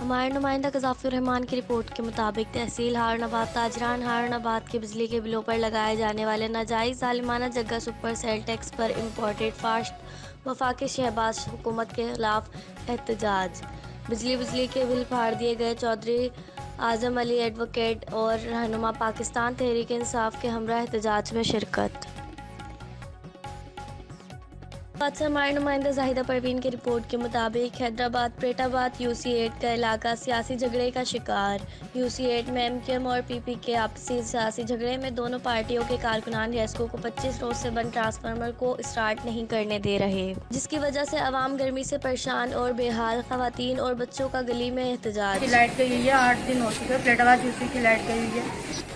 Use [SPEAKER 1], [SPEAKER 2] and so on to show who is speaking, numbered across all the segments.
[SPEAKER 1] हमारे नुमाइंदा क़ज़ाफ़ुर रहमान की रिपोर्ट के मुताबिक तहसील हारनाबाद ताजरान हारनाबाद के बिजली के बिलों पर लगाए जाने वाले नाजायज़ ज़ालिमाना जग्गा सुपर सेल टैक्स पर इम्पोर्टेड फास्ट वफाकी शहबाज हुकूमत के खिलाफ एहतजाज। बिजली के बिल फाड़ दिए गए। चौधरी आज़म अली एडवोकेट और रहनुमा पाकिस्तान तहरीक इंसाफ के हमरा एहतजाज में शिरकत। बाद से हमारे नुमाइंदा जाहिदा परवीन की रिपोर्ट के मुताबिक हैदराबाद पेटाबाद UC8 का इलाका सियासी झगड़े का शिकार। UC8 में MQM और PP के आपसी सियासी झगड़े में दोनों पार्टियों के कारकुनान रेस्को को 25 रोज से बंद ट्रांसफार्मर को स्टार्ट नहीं करने दे रहे, जिसकी वजह से अवाम गर्मी से परेशान और बेहाल। खवातीन और बच्चों का गली में एहतजाज।
[SPEAKER 2] की लाइट गई है, 8 दिन हो चुके हैं। पेटाबाद UC की लाइट गई है।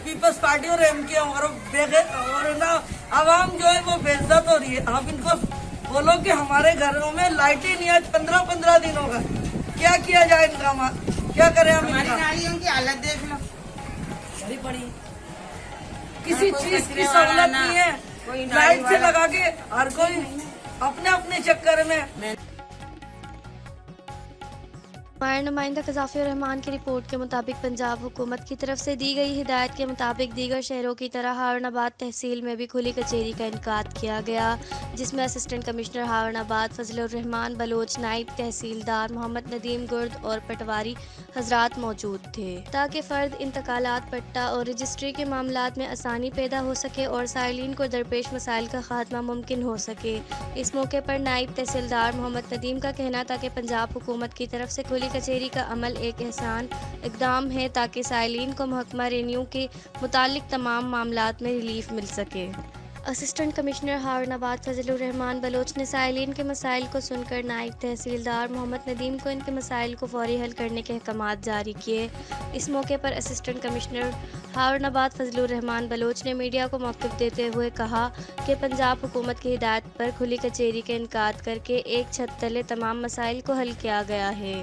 [SPEAKER 3] पीपल्स पार्टी और MQM और ना आवाम जो है वो बेइज्जत हो रही है। आप इनको बोलो कि हमारे घरों में लाइट ही नहीं है। 15-15 दिन होगा। क्या किया जाए इनका, क्या करें हम?
[SPEAKER 2] हमारी नालियों की हालत देख लो,
[SPEAKER 3] बड़ी पड़ी किसी चीज की सहूलत नहीं है। लाइट से लगा के हर कोई अपने अपने चक्कर में।
[SPEAKER 1] हमारे नुमाइंदा क़ज़ाफ़ुर रहमान की रिपोर्ट के मुताबिक पंजाब हुकूमत की तरफ से दी गई हिदायत के मुताबिक दीगर शहरों की तरह हारनाबाद तहसील में भी खुली कचहरी का इनेकाद किया गया, जिसमें असिस्टेंट कमिश्नर हारनाबाद फजलुर रहमान बलोच, नायब तहसीलदार मोहम्मद नदीम गुर्द और पटवारी हजरात मौजूद थे, ताकि फ़र्द इंतकालात, पट्टा और रजिस्ट्री के मामलात में आसानी पैदा हो सके और साइलिन को दरपेश मसाइल का खात्मा मुमकिन हो सके। इस मौके पर नायब तहसीलदार मोहम्मद नदीम का कहना था कि पंजाब हुकूमत की तरफ से खुली कचहरी का अमल एक एहसान इक़दाम है ताकि साइलिन को महकमा रेन्यू के मुतालिक तमाम मामलात में रिलीफ मिल सके। असिस्टेंट कमिश्नर हारनाबाद फजलुर रहमान बलोच ने साइलिन के मसाइल को सुनकर नायब तहसीलदार मोहम्मद नदीम को इनके मसाइल को फौरी हल करने के अहकामात जारी किए। इस मौके पर असिस्टेंट कमिश्नर हारनाबाद फजलुर रहमान बलोच ने मीडिया को मौक़िफ़ देते हुए कहा कि पंजाब हुकूमत की हिदायत पर खुली कचहरी का इनेकाद करके एक छत तले तमाम मसाइल को हल किया गया है।